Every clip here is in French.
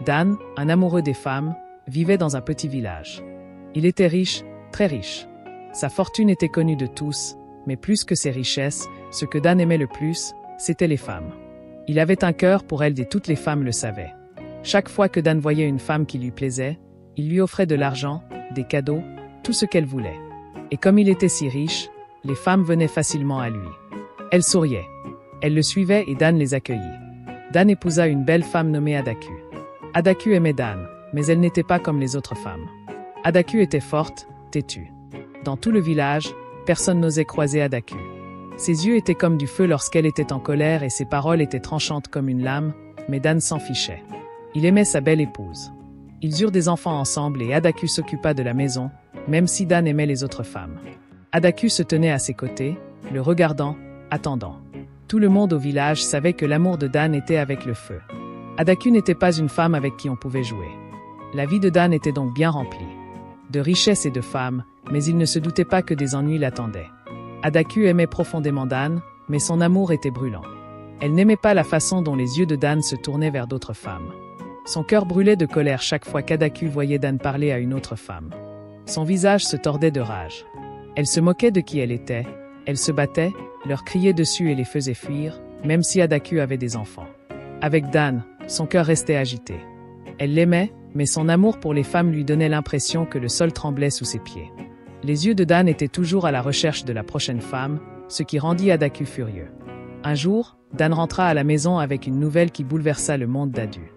Dan, un amoureux des femmes, vivait dans un petit village. Il était riche, très riche. Sa fortune était connue de tous, mais plus que ses richesses, ce que Dan aimait le plus, c'étaient les femmes. Il avait un cœur pour elles et toutes les femmes le savaient. Chaque fois que Dan voyait une femme qui lui plaisait, il lui offrait de l'argent, des cadeaux, tout ce qu'elle voulait. Et comme il était si riche, les femmes venaient facilement à lui. Elles souriaient. Elles le suivaient et Dan les accueillit. Dan épousa une belle femme nommée Adaku. Adaku aimait Dan, mais elle n'était pas comme les autres femmes. Adaku était forte, têtue. Dans tout le village, personne n'osait croiser Adaku. Ses yeux étaient comme du feu lorsqu'elle était en colère et ses paroles étaient tranchantes comme une lame, mais Dan s'en fichait. Il aimait sa belle épouse. Ils eurent des enfants ensemble et Adaku s'occupa de la maison, même si Dan aimait les autres femmes. Adaku se tenait à ses côtés, le regardant, attendant. Tout le monde au village savait que l'amour de Dan était avec le feu. Adaku n'était pas une femme avec qui on pouvait jouer. La vie de Dan était donc bien remplie. De richesses et de femmes, mais il ne se doutait pas que des ennuis l'attendaient. Adaku aimait profondément Dan, mais son amour était brûlant. Elle n'aimait pas la façon dont les yeux de Dan se tournaient vers d'autres femmes. Son cœur brûlait de colère chaque fois qu'Adaku voyait Dan parler à une autre femme. Son visage se tordait de rage. Elle se moquait de qui elle était, elle se battait, leur criait dessus et les faisait fuir, même si Adaku avait des enfants. Avec Dan, son cœur restait agité. Elle l'aimait, mais son amour pour les femmes lui donnait l'impression que le sol tremblait sous ses pieds. Les yeux de Dan étaient toujours à la recherche de la prochaine femme, ce qui rendit Adaku furieux. Un jour, Dan rentra à la maison avec une nouvelle qui bouleversa le monde d'Adu.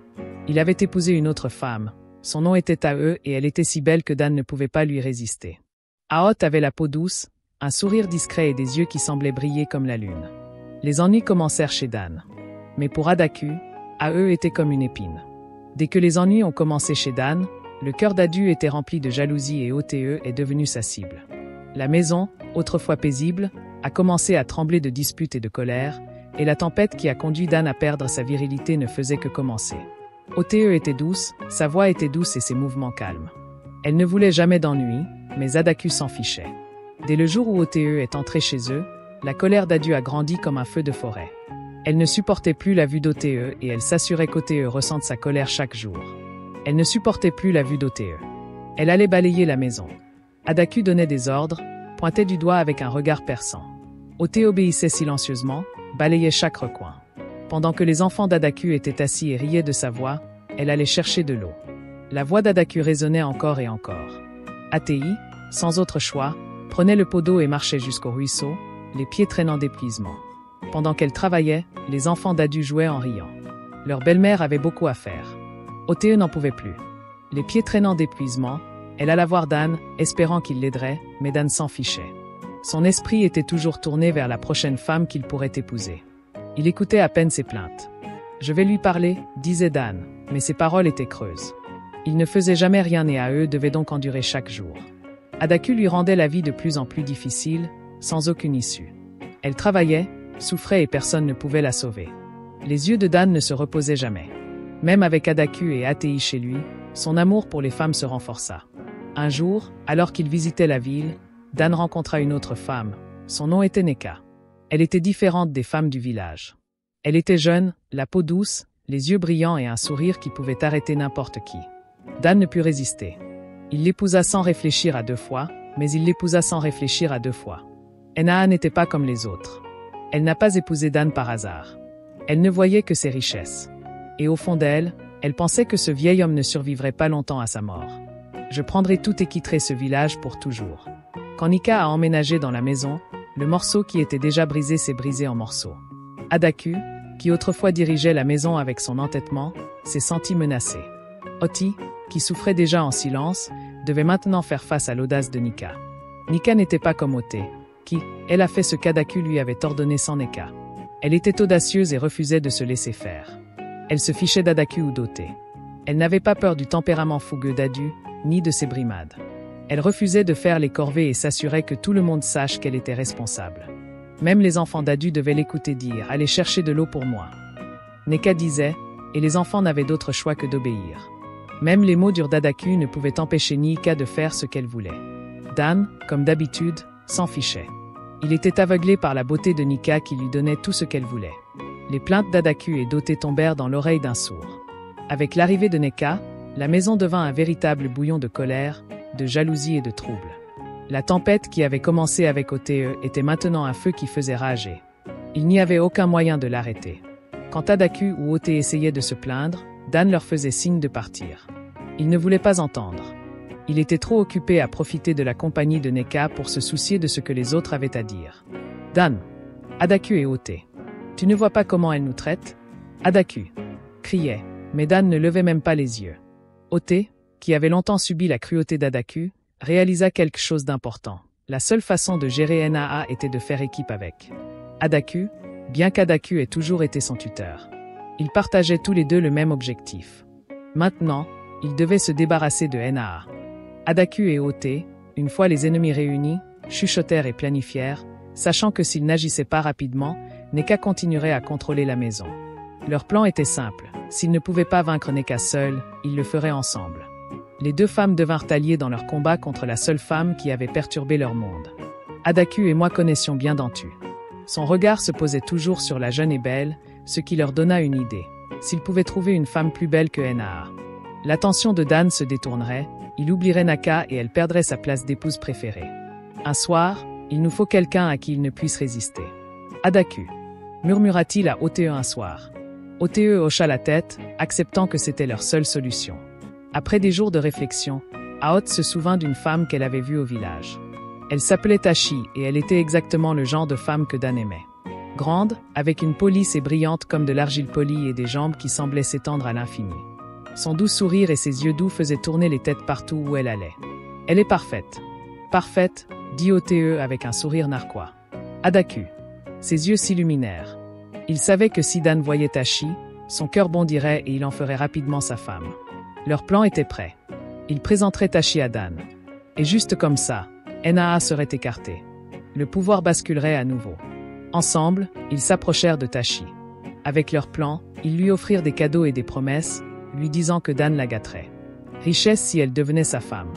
Il avait épousé une autre femme, son nom était Ae et elle était si belle que Dan ne pouvait pas lui résister. Aot avait la peau douce, un sourire discret et des yeux qui semblaient briller comme la lune. Les ennuis commencèrent chez Dan. Mais pour Adaku, Ae était comme une épine. Dès que les ennuis ont commencé chez Dan, le cœur d'Adu était rempli de jalousie et Ote est devenu sa cible. La maison, autrefois paisible, a commencé à trembler de disputes et de colère, et la tempête qui a conduit Dan à perdre sa virilité ne faisait que commencer. Ote était douce, sa voix était douce et ses mouvements calmes. Elle ne voulait jamais d'ennui, mais Adaku s'en fichait. Dès le jour où Ote est entré chez eux, la colère d'Adu a grandi comme un feu de forêt. Elle ne supportait plus la vue d'Ote et elle s'assurait qu'Ote ressente sa colère chaque jour. Elle ne supportait plus la vue d'Ote. Elle allait balayer la maison. Adaku donnait des ordres, pointait du doigt avec un regard perçant. Ote obéissait silencieusement, balayait chaque recoin. Pendant que les enfants d'Adaku étaient assis et riaient de sa voix, elle allait chercher de l'eau. La voix d'Adaku résonnait encore et encore. Atei, sans autre choix, prenait le pot d'eau et marchait jusqu'au ruisseau, les pieds traînant d'épuisement. Pendant qu'elle travaillait, les enfants d'Adu jouaient en riant. Leur belle-mère avait beaucoup à faire. Ote n'en pouvait plus. Les pieds traînant d'épuisement, elle alla voir Dan, espérant qu'il l'aiderait, mais Dan s'en fichait. Son esprit était toujours tourné vers la prochaine femme qu'il pourrait épouser. Il écoutait à peine ses plaintes. « Je vais lui parler », disait Dan, mais ses paroles étaient creuses. Il ne faisait jamais rien et Ae devait donc endurer chaque jour. Adaku lui rendait la vie de plus en plus difficile, sans aucune issue. Elle travaillait, souffrait et personne ne pouvait la sauver. Les yeux de Dan ne se reposaient jamais. Même avec Adaku et Atei chez lui, son amour pour les femmes se renforça. Un jour, alors qu'il visitait la ville, Dan rencontra une autre femme. Son nom était Neka. Elle était différente des femmes du village. Elle était jeune, la peau douce, les yeux brillants et un sourire qui pouvait arrêter n'importe qui. Dan ne put résister. Il l'épousa sans réfléchir à deux fois, mais il l'épousa sans réfléchir à deux fois. Enaa n'était pas comme les autres. Elle n'a pas épousé Dan par hasard. Elle ne voyait que ses richesses. Et au fond d'elle, elle pensait que ce vieil homme ne survivrait pas longtemps à sa mort. Je prendrai tout et quitterai ce village pour toujours. Quand Nika a emménagé dans la maison, le morceau qui était déjà brisé s'est brisé en morceaux. Adaku, qui autrefois dirigeait la maison avec son entêtement, s'est senti menacé. Oti, qui souffrait déjà en silence, devait maintenant faire face à l'audace de Nika. Nika n'était pas comme Ote, qui, elle a fait ce qu'Adaku lui avait ordonné sans Neka. Elle était audacieuse et refusait de se laisser faire. Elle se fichait d'Adaku ou d'Ote. Elle n'avait pas peur du tempérament fougueux d'Adu, ni de ses brimades. Elle refusait de faire les corvées et s'assurait que tout le monde sache qu'elle était responsable. Même les enfants d'Adu devaient l'écouter dire « Allez chercher de l'eau pour moi ». Neka disait, et les enfants n'avaient d'autre choix que d'obéir. Même les mots durs d'Adaku ne pouvaient empêcher Nika de faire ce qu'elle voulait. Dan, comme d'habitude, s'en fichait. Il était aveuglé par la beauté de Nika qui lui donnait tout ce qu'elle voulait. Les plaintes d'Adaku et d'Ote tombèrent dans l'oreille d'un sourd. Avec l'arrivée de Neka, la maison devint un véritable bouillon de colère, de jalousie et de trouble. La tempête qui avait commencé avec Ote était maintenant un feu qui faisait rager. Il n'y avait aucun moyen de l'arrêter. Quand Adaku ou Ote essayaient de se plaindre, Dan leur faisait signe de partir. Il ne voulait pas entendre. Il était trop occupé à profiter de la compagnie de Neka pour se soucier de ce que les autres avaient à dire. Dan, Adaku et Ote. Tu ne vois pas comment elle nous traite? Adaku criait, mais Dan ne levait même pas les yeux. Ote, qui avait longtemps subi la cruauté d'Adaku, réalisa quelque chose d'important. La seule façon de gérer Naa était de faire équipe avec Adaku, bien qu'Adaku ait toujours été son tuteur. Ils partageaient tous les deux le même objectif. Maintenant, ils devaient se débarrasser de Naa. Adaku et Ote, une fois les ennemis réunis, chuchotèrent et planifièrent, sachant que s'ils n'agissaient pas rapidement, Neka continuerait à contrôler la maison. Leur plan était simple. S'ils ne pouvaient pas vaincre Neka seuls, ils le feraient ensemble. Les deux femmes devinrent alliées dans leur combat contre la seule femme qui avait perturbé leur monde. Adaku et moi connaissions bien Dantu. Son regard se posait toujours sur la jeune et belle, ce qui leur donna une idée. S'ils pouvaient trouver une femme plus belle que Naa. L'attention de Dan se détournerait, il oublierait Naka et elle perdrait sa place d'épouse préférée. Un soir, il nous faut quelqu'un à qui il ne puisse résister. Adaku, murmura-t-il à Ote un soir. Ote hocha la tête, acceptant que c'était leur seule solution. Après des jours de réflexion, Aot se souvint d'une femme qu'elle avait vue au village. Elle s'appelait Tashi et elle était exactement le genre de femme que Dan aimait. Grande, avec une peau lisse et brillante comme de l'argile polie et des jambes qui semblaient s'étendre à l'infini. Son doux sourire et ses yeux doux faisaient tourner les têtes partout où elle allait. Elle est parfaite. Parfaite, dit Ote avec un sourire narquois. Adaku. Ses yeux s'illuminèrent. Il savait que si Dan voyait Tashi, son cœur bondirait et il en ferait rapidement sa femme. Leur plan était prêt. Il présenterait Tashi à Dan. Et juste comme ça, Naa serait écarté. Le pouvoir basculerait à nouveau. Ensemble, ils s'approchèrent de Tashi. Avec leur plan, ils lui offrirent des cadeaux et des promesses, lui disant que Dan la gâterait. Richesse si elle devenait sa femme.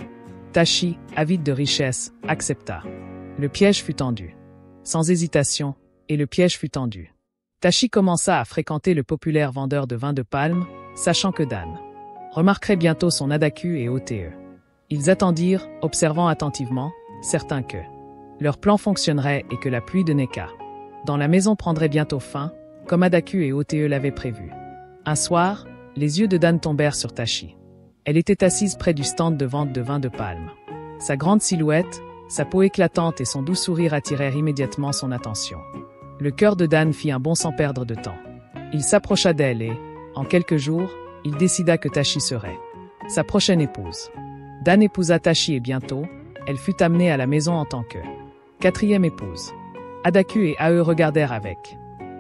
Tashi, avide de richesse, accepta. Le piège fut tendu. Sans hésitation, et le piège fut tendu. Tashi commença à fréquenter le populaire vendeur de vin de palme, sachant que Dan remarquerait bientôt son Adaku et Ote. Ils attendirent, observant attentivement, certains que leur plan fonctionnerait et que la pluie de Neka dans la maison prendrait bientôt fin, comme Adaku et Ote l'avaient prévu. Un soir, les yeux de Dan tombèrent sur Tashi. Elle était assise près du stand de vente de vin de palme. Sa grande silhouette, sa peau éclatante et son doux sourire attirèrent immédiatement son attention. Le cœur de Dan fit un bond sans perdre de temps. Il s'approcha d'elle et, en quelques jours, il décida que Tashi serait sa prochaine épouse. Dan épousa Tashi et bientôt, elle fut amenée à la maison en tant que quatrième épouse. Adaku et Ae regardèrent avec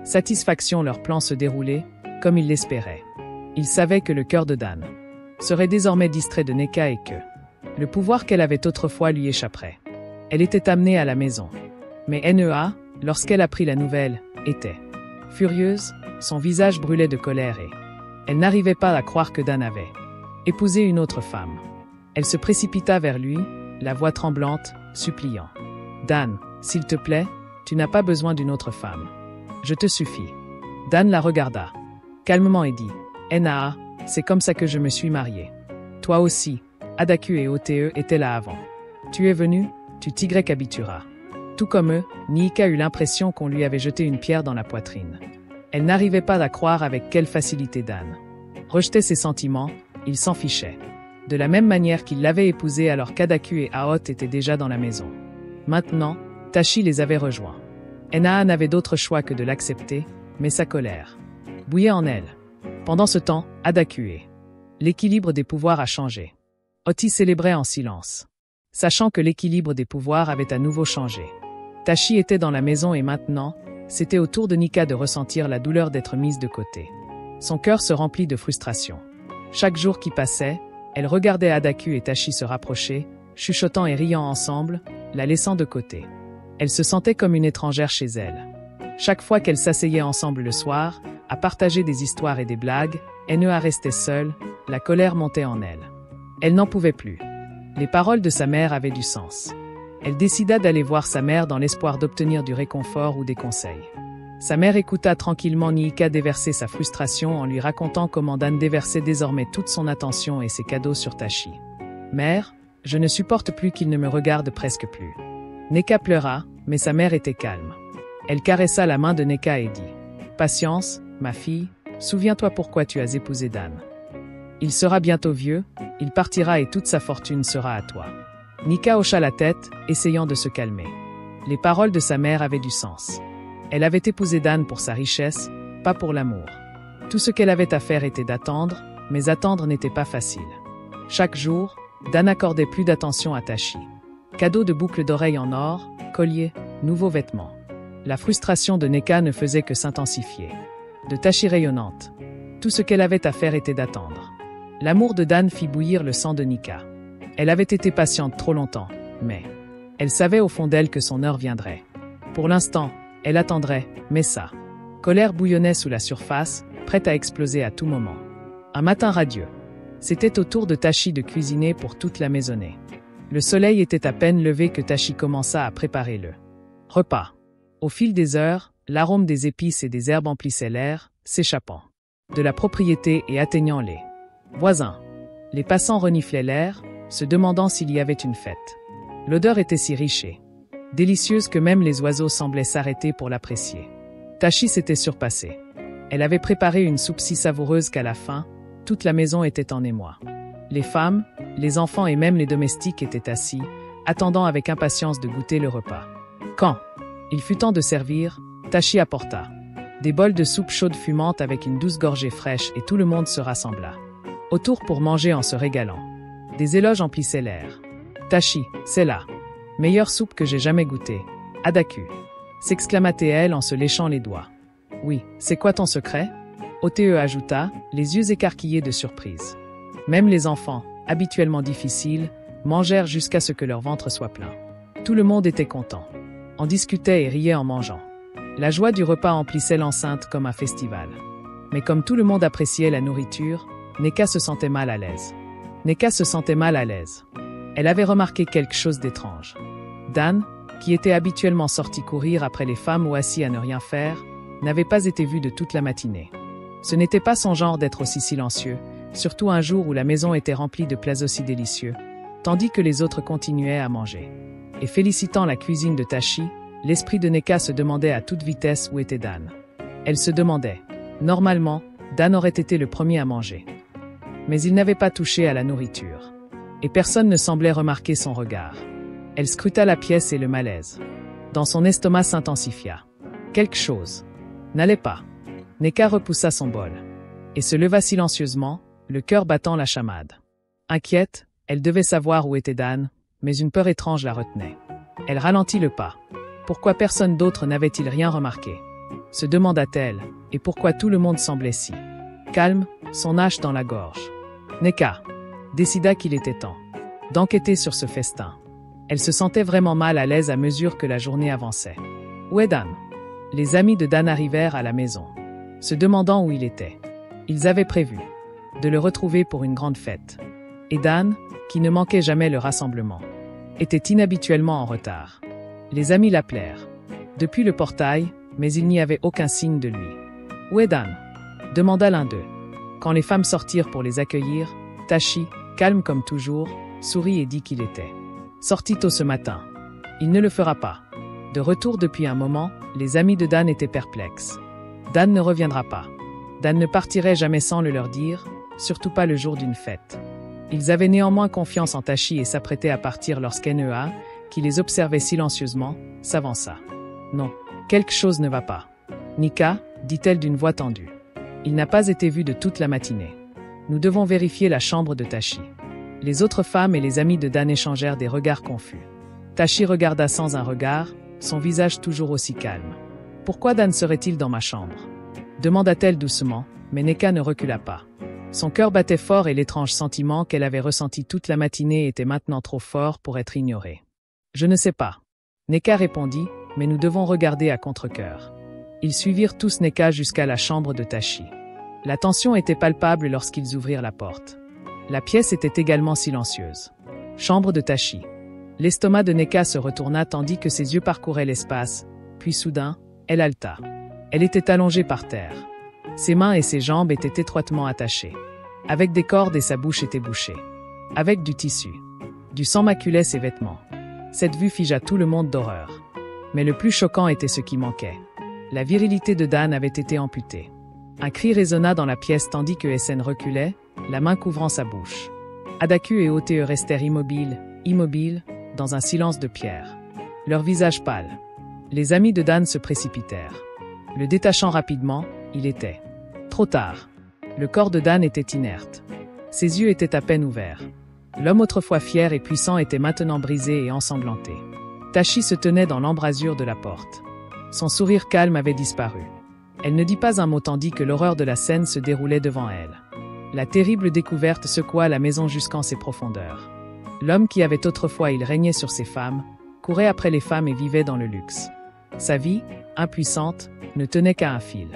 satisfaction leur plan se dérouler, comme ils l'espéraient. Ils savaient que le cœur de Dan serait désormais distrait de Neka et que le pouvoir qu'elle avait autrefois lui échapperait. Elle était amenée à la maison. Mais Nea, lorsqu'elle apprit la nouvelle, était furieuse, son visage brûlait de colère et elle n'arrivait pas à croire que Dan avait épousé une autre femme. Elle se précipita vers lui, la voix tremblante, suppliant. « Dan, s'il te plaît, tu n'as pas besoin d'une autre femme. Je te suffis. » Dan la regarda calmement et dit « Naa, c'est comme ça que je me suis mariée. Toi aussi, Adaku et Ote étaient là avant. Tu es venu, tu Y habitura. » Tout comme eux, Niika eut l'impression qu'on lui avait jeté une pierre dans la poitrine. Elle n'arrivait pas à croire avec quelle facilité Dan rejetait ses sentiments, il s'en fichait. De la même manière qu'il l'avait épousée alors qu'Adaku et Aot étaient déjà dans la maison. Maintenant, Tashi les avait rejoints. Naa n'avait d'autre choix que de l'accepter, mais sa colère bouillait en elle. Pendant ce temps, Adaku et l'équilibre des pouvoirs a changé. Oti célébrait en silence, sachant que l'équilibre des pouvoirs avait à nouveau changé. Tashi était dans la maison et maintenant, c'était au tour de Nika de ressentir la douleur d'être mise de côté. Son cœur se remplit de frustration. Chaque jour qui passait, elle regardait Adaku et Tashi se rapprocher, chuchotant et riant ensemble, la laissant de côté. Elle se sentait comme une étrangère chez elle. Chaque fois qu'elles s'asseyaient ensemble le soir, à partager des histoires et des blagues, Nea restait seule, la colère montait en elle. Elle n'en pouvait plus. Les paroles de sa mère avaient du sens. Elle décida d'aller voir sa mère dans l'espoir d'obtenir du réconfort ou des conseils. Sa mère écouta tranquillement Nika déverser sa frustration en lui racontant comment Dan déversait désormais toute son attention et ses cadeaux sur Tashi. « Mère, je ne supporte plus qu'il ne me regarde presque plus. » Nneka pleura, mais sa mère était calme. Elle caressa la main de Nneka et dit « Patience, ma fille, souviens-toi pourquoi tu as épousé Dan. Il sera bientôt vieux, il partira et toute sa fortune sera à toi. » Nika hocha la tête, essayant de se calmer. Les paroles de sa mère avaient du sens. Elle avait épousé Dan pour sa richesse, pas pour l'amour. Tout ce qu'elle avait à faire était d'attendre, mais attendre n'était pas facile. Chaque jour, Dan accordait plus d'attention à Tashi. Cadeaux de boucles d'oreilles en or, colliers, nouveaux vêtements. La frustration de Nneka ne faisait que s'intensifier. De Tashi rayonnante. Tout ce qu'elle avait à faire était d'attendre. L'amour de Dan fit bouillir le sang de Nika. Elle avait été patiente trop longtemps, mais elle savait au fond d'elle que son heure viendrait. Pour l'instant, elle attendrait, mais sa colère bouillonnait sous la surface, prête à exploser à tout moment. Un matin radieux. C'était au tour de Tashi de cuisiner pour toute la maisonnée. Le soleil était à peine levé que Tashi commença à préparer le repas. Au fil des heures, l'arôme des épices et des herbes emplissait l'air, s'échappant de la propriété et atteignant les voisins. Les passants reniflaient l'air, se demandant s'il y avait une fête. L'odeur était si riche et délicieuse que même les oiseaux semblaient s'arrêter pour l'apprécier. Tashi s'était surpassée. Elle avait préparé une soupe si savoureuse qu'à la fin, toute la maison était en émoi. Les femmes, les enfants et même les domestiques étaient assis, attendant avec impatience de goûter le repas. Quand il fut temps de servir, Tashi apporta des bols de soupe chaude fumante avec une douce gorgée fraîche et tout le monde se rassembla autour pour manger en se régalant. Des éloges emplissaient l'air. « Tashi, c'est la meilleure soupe que j'ai jamais goûtée. Adaku » s'exclama-t-elle en se léchant les doigts. « Oui, c'est quoi ton secret ?» Ote ajouta, les yeux écarquillés de surprise. Même les enfants, habituellement difficiles, mangèrent jusqu'à ce que leur ventre soit plein. Tout le monde était content. On discutait et riait en mangeant. La joie du repas emplissait l'enceinte comme un festival. Mais comme tout le monde appréciait la nourriture, Nneka se sentait mal à l'aise. Elle avait remarqué quelque chose d'étrange. Dan, qui était habituellement sorti courir après les femmes ou assis à ne rien faire, n'avait pas été vu de toute la matinée. Ce n'était pas son genre d'être aussi silencieux, surtout un jour où la maison était remplie de plats aussi délicieux, tandis que les autres continuaient à manger. Et félicitant la cuisine de Tashi, l'esprit de Nneka se demandait à toute vitesse où était Dan. Elle se demandait. Normalement, Dan aurait été le premier à manger. Mais il n'avait pas touché à la nourriture. Et personne ne semblait remarquer son regard. Elle scruta la pièce et le malaise. Dans son estomac s'intensifia. Quelque chose n'allait pas. Nneka repoussa son bol. Et se leva silencieusement, le cœur battant la chamade. Inquiète, elle devait savoir où était Dan, mais une peur étrange la retenait. Elle ralentit le pas. Pourquoi personne d'autre n'avait-il rien remarqué? Se demanda-t-elle, et pourquoi tout le monde semblait si calme, son hache dans la gorge. Nneka décida qu'il était temps d'enquêter sur ce festin. Elle se sentait vraiment mal à l'aise à mesure que la journée avançait. Où est Dan? Les amis de Dan arrivèrent à la maison, se demandant où il était. Ils avaient prévu de le retrouver pour une grande fête. Et Dan, qui ne manquait jamais le rassemblement, était inhabituellement en retard. Les amis l'appelèrent depuis le portail, mais il n'y avait aucun signe de lui. « Où est Dan ?» demanda l'un d'eux. Quand les femmes sortirent pour les accueillir, Tashi, calme comme toujours, sourit et dit qu'il était sorti tôt ce matin. Il ne le fera pas. De retour depuis un moment, les amis de Dan étaient perplexes. Dan ne reviendra pas. Dan ne partirait jamais sans le leur dire, surtout pas le jour d'une fête. Ils avaient néanmoins confiance en Tashi et s'apprêtaient à partir lorsqu'Ennea, qui les observait silencieusement, s'avança. Non, quelque chose ne va pas. Nika, dit-elle d'une voix tendue. Il n'a pas été vu de toute la matinée. Nous devons vérifier la chambre de Tashi. Les autres femmes et les amis de Dan échangèrent des regards confus. Tashi regarda sans un regard, son visage toujours aussi calme. Pourquoi Dan serait-il dans ma chambre? Demanda-t-elle doucement, mais Nneka ne recula pas. Son cœur battait fort et l'étrange sentiment qu'elle avait ressenti toute la matinée était maintenant trop fort pour être ignoré. Je ne sais pas. Nneka répondit, mais nous devons regarder à contre-cœur. Ils suivirent tous Nneka jusqu'à la chambre de Tashi. La tension était palpable lorsqu'ils ouvrirent la porte. La pièce était également silencieuse. Chambre de Tashi. L'estomac de Nneka se retourna tandis que ses yeux parcouraient l'espace, puis soudain, elle haleta. Elle était allongée par terre. Ses mains et ses jambes étaient étroitement attachées. Avec des cordes et sa bouche était bouchée. Avec du tissu. Du sang maculait ses vêtements. Cette vue figea tout le monde d'horreur. Mais le plus choquant était ce qui manquait. La virilité de Dan avait été amputée. Un cri résonna dans la pièce tandis que SN reculait, la main couvrant sa bouche. Adaku et OTE restèrent immobiles, dans un silence de pierre. Leurs visages pâles. Les amis de Dan se précipitèrent. Le détachant rapidement, il était trop tard. Le corps de Dan était inerte. Ses yeux étaient à peine ouverts. L'homme autrefois fier et puissant était maintenant brisé et ensanglanté. Tachi se tenait dans l'embrasure de la porte. Son sourire calme avait disparu. Elle ne dit pas un mot tandis que l'horreur de la scène se déroulait devant elle. La terrible découverte secoua la maison jusqu'en ses profondeurs. L'homme qui avait autrefois il régnait sur ses femmes, courait après les femmes et vivait dans le luxe. Sa vie, impuissante, ne tenait qu'à un fil.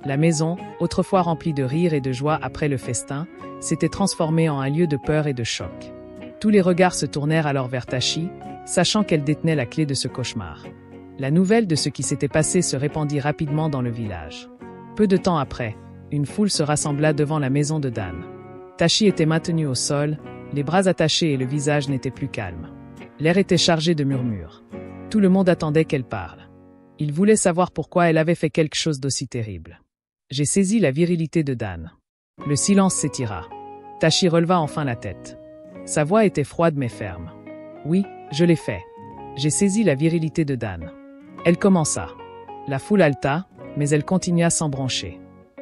La maison, autrefois remplie de rire et de joie après le festin, s'était transformée en un lieu de peur et de choc. Tous les regards se tournèrent alors vers Tachi, sachant qu'elle détenait la clé de ce cauchemar. La nouvelle de ce qui s'était passé se répandit rapidement dans le village. Peu de temps après, une foule se rassembla devant la maison de Dan. Tachi était maintenue au sol, les bras attachés et le visage n'était plus calme. L'air était chargé de murmures. Tout le monde attendait qu'elle parle. Il voulait savoir pourquoi elle avait fait quelque chose d'aussi terrible. J'ai saisi la virilité de Dan. Le silence s'étira. Tachi releva enfin la tête. Sa voix était froide mais ferme. Oui, je l'ai fait. J'ai saisi la virilité de Dan. Elle commença. La foule haleta, mais elle continua sans broncher.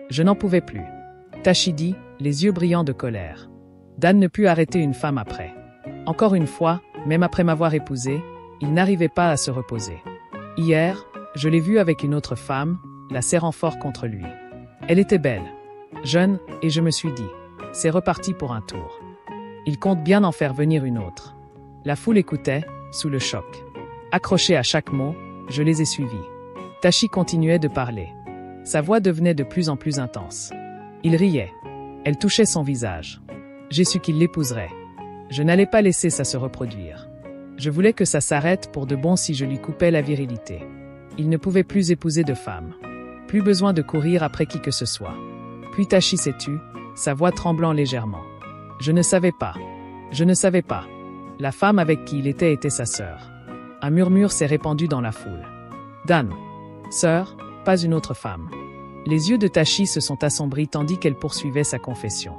Je n'en pouvais plus. Tachi dit, les yeux brillants de colère. Dan ne put arrêter une femme après. Encore une fois, même après m'avoir épousé, il n'arrivait pas à se reposer. Hier, je l'ai vue avec une autre femme, la serrant fort contre lui. Elle était belle, jeune, et je me suis dit, c'est reparti pour un tour. Il compte bien en faire venir une autre. La foule écoutait, sous le choc. Accroché à chaque mot, je les ai suivis. Tachi continuait de parler. Sa voix devenait de plus en plus intense. Il riait. Elle touchait son visage. J'ai su qu'il l'épouserait. Je n'allais pas laisser ça se reproduire. Je voulais que ça s'arrête pour de bon si je lui coupais la virilité. Il ne pouvait plus épouser de femme. Plus besoin de courir après qui que ce soit. Puis Tachi s'est tue, sa voix tremblant légèrement. Je ne savais pas. Je ne savais pas. La femme avec qui il était sa sœur. Un murmure s'est répandu dans la foule. Dan. Sœur, pas une autre femme. Les yeux de Tachi se sont assombris tandis qu'elle poursuivait sa confession.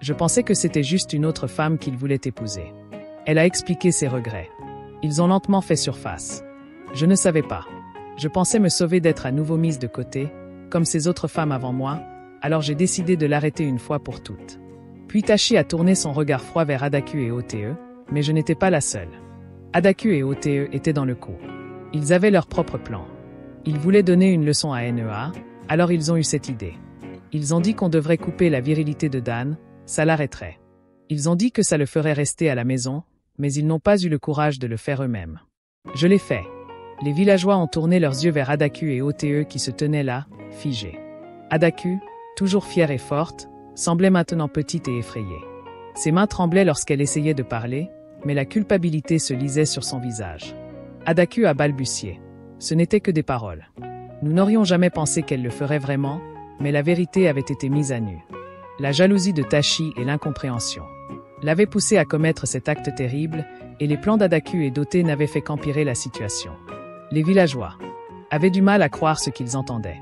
Je pensais que c'était juste une autre femme qu'il voulait épouser. Elle a expliqué ses regrets. Ils ont lentement fait surface. Je ne savais pas. Je pensais me sauver d'être à nouveau mise de côté, comme ces autres femmes avant moi, alors j'ai décidé de l'arrêter une fois pour toutes. Puis Tachi a tourné son regard froid vers Adaku et OTE, mais je n'étais pas la seule. Adaku et OTE étaient dans le coup. Ils avaient leur propre plan. Ils voulaient donner une leçon à NEA, alors ils ont eu cette idée. Ils ont dit qu'on devrait couper la virilité de Dan, ça l'arrêterait. Ils ont dit que ça le ferait rester à la maison, mais ils n'ont pas eu le courage de le faire eux-mêmes. Je l'ai fait. Les villageois ont tourné leurs yeux vers Adaku et OTE qui se tenaient là, figés. Adaku, toujours fière et forte, semblait maintenant petite et effrayée. Ses mains tremblaient lorsqu'elle essayait de parler, mais la culpabilité se lisait sur son visage. Adaku a balbutié. Ce n'était que des paroles. Nous n'aurions jamais pensé qu'elle le ferait vraiment, mais la vérité avait été mise à nu. La jalousie de Tachi et l'incompréhension l'avaient poussé à commettre cet acte terrible, et les plans d'Adaku et d'OTE n'avaient fait qu'empirer la situation. Les villageois avaient du mal à croire ce qu'ils entendaient.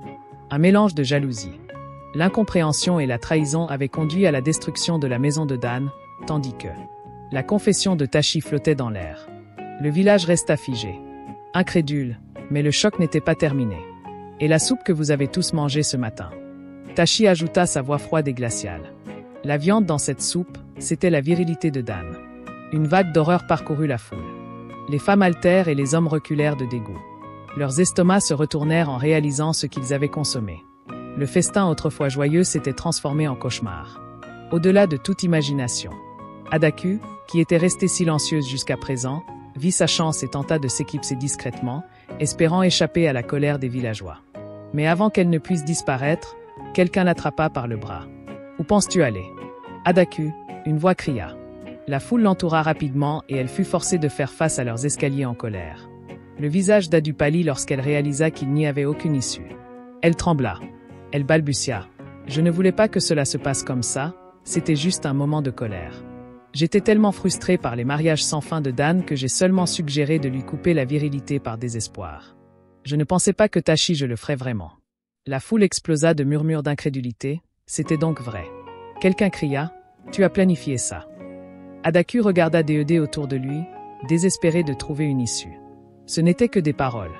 Un mélange de jalousie. L'incompréhension et la trahison avaient conduit à la destruction de la maison de Dan, tandis que la confession de Tachi flottait dans l'air. Le village resta figé. Incrédule, mais le choc n'était pas terminé. Et la soupe que vous avez tous mangée ce matin. Tachi ajouta sa voix froide et glaciale. La viande dans cette soupe, c'était la virilité de Dan. Une vague d'horreur parcourut la foule. Les femmes haltèrent et les hommes reculèrent de dégoût. Leurs estomacs se retournèrent en réalisant ce qu'ils avaient consommé. Le festin autrefois joyeux s'était transformé en cauchemar. Au-delà de toute imagination. Adaku, qui était restée silencieuse jusqu'à présent, vit sa chance et tenta de s'éclipser discrètement, espérant échapper à la colère des villageois. Mais avant qu'elle ne puisse disparaître, quelqu'un l'attrapa par le bras. « Où penses-tu aller » Adaku, une voix cria. La foule l'entoura rapidement et elle fut forcée de faire face à leurs escaliers en colère. Le visage d'Adu pâlit lorsqu'elle réalisa qu'il n'y avait aucune issue. Elle trembla. Elle balbutia. Je ne voulais pas que cela se passe comme ça, c'était juste un moment de colère. J'étais tellement frustrée par les mariages sans fin de Dan que j'ai seulement suggéré de lui couper la virilité par désespoir. Je ne pensais pas que Tashi je le ferais vraiment. La foule explosa de murmures d'incrédulité, c'était donc vrai. Quelqu'un cria « Tu as planifié ça ». Adaku regarda Déodé autour de lui, désespéré de trouver une issue. Ce n'était que des paroles.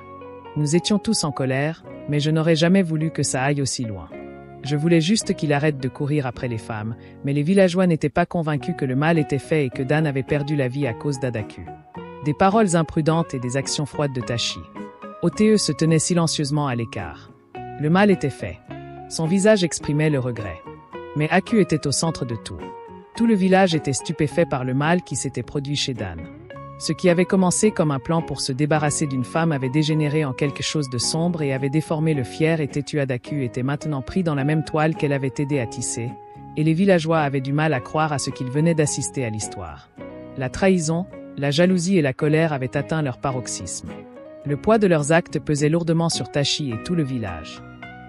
Nous étions tous en colère, mais je n'aurais jamais voulu que ça aille aussi loin. Je voulais juste qu'il arrête de courir après les femmes, mais les villageois n'étaient pas convaincus que le mal était fait et que Dan avait perdu la vie à cause d'Adaku. Des paroles imprudentes et des actions froides de Tashi. OTE se tenait silencieusement à l'écart. Le mal était fait. Son visage exprimait le regret. Mais Aku était au centre de tout. Tout le village était stupéfait par le mal qui s'était produit chez Dan. Ce qui avait commencé comme un plan pour se débarrasser d'une femme avait dégénéré en quelque chose de sombre et avait déformé le fier et têtu Adaku était maintenant pris dans la même toile qu'elle avait aidé à tisser, et les villageois avaient du mal à croire à ce qu'ils venaient d'assister à l'histoire. La trahison, la jalousie et la colère avaient atteint leur paroxysme. Le poids de leurs actes pesait lourdement sur Tashi et tout le village.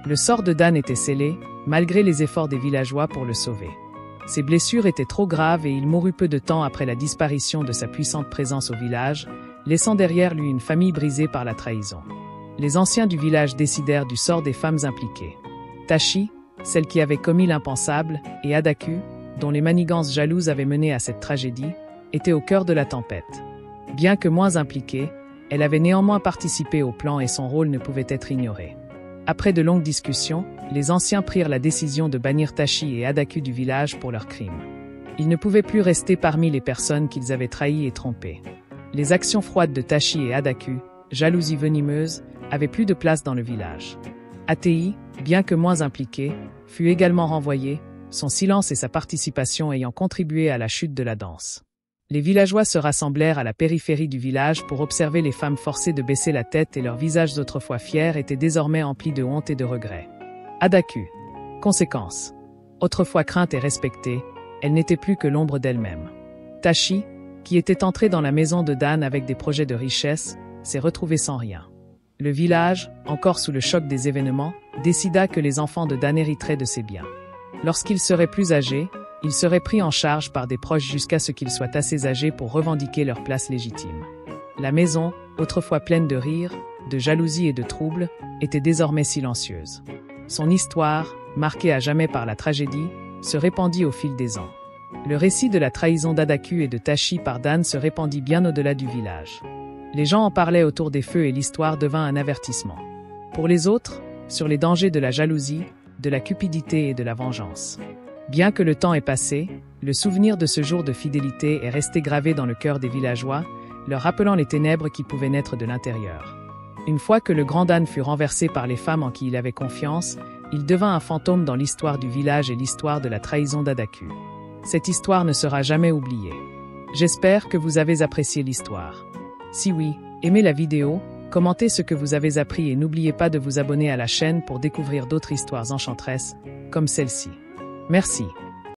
Le sort de Dan était scellé, malgré les efforts des villageois pour le sauver. Ses blessures étaient trop graves et il mourut peu de temps après la disparition de sa puissante présence au village, laissant derrière lui une famille brisée par la trahison. Les anciens du village décidèrent du sort des femmes impliquées. Tashi, celle qui avait commis l'impensable, et Adaku, dont les manigances jalouses avaient mené à cette tragédie, étaient au cœur de la tempête. Bien que moins impliquée, elle avait néanmoins participé au plan et son rôle ne pouvait être ignoré. Après de longues discussions, les anciens prirent la décision de bannir Tashi et Adaku du village pour leurs crimes. Ils ne pouvaient plus rester parmi les personnes qu'ils avaient trahies et trompées. Les actions froides de Tashi et Adaku, jalousie venimeuse, avaient plus de place dans le village. Atei, bien que moins impliqué, fut également renvoyé, son silence et sa participation ayant contribué à la chute de la danse. Les villageois se rassemblèrent à la périphérie du village pour observer les femmes forcées de baisser la tête et leurs visages autrefois fiers étaient désormais emplis de honte et de regret. Adaku. Conséquence. Autrefois crainte et respectée, elle n'était plus que l'ombre d'elle-même. Tashi, qui était entrée dans la maison de Dan avec des projets de richesse, s'est retrouvée sans rien. Le village, encore sous le choc des événements, décida que les enfants de Dan hériteraient de ses biens. Lorsqu'ils seraient plus âgés, ils seraient pris en charge par des proches jusqu'à ce qu'ils soient assez âgés pour revendiquer leur place légitime. La maison, autrefois pleine de rires, de jalousie et de troubles, était désormais silencieuse. Son histoire, marquée à jamais par la tragédie, se répandit au fil des ans. Le récit de la trahison d'Adaku et de Tashi par Dan se répandit bien au-delà du village. Les gens en parlaient autour des feux et l'histoire devint un avertissement. Pour les autres, sur les dangers de la jalousie, de la cupidité et de la vengeance. Bien que le temps ait passé, le souvenir de ce jour de fidélité est resté gravé dans le cœur des villageois, leur rappelant les ténèbres qui pouvaient naître de l'intérieur. Une fois que le grand Dan fut renversé par les femmes en qui il avait confiance, il devint un fantôme dans l'histoire du village et l'histoire de la trahison d'Adaku. Cette histoire ne sera jamais oubliée. J'espère que vous avez apprécié l'histoire. Si oui, aimez la vidéo, commentez ce que vous avez appris et n'oubliez pas de vous abonner à la chaîne pour découvrir d'autres histoires enchanteresses, comme celle-ci. Merci.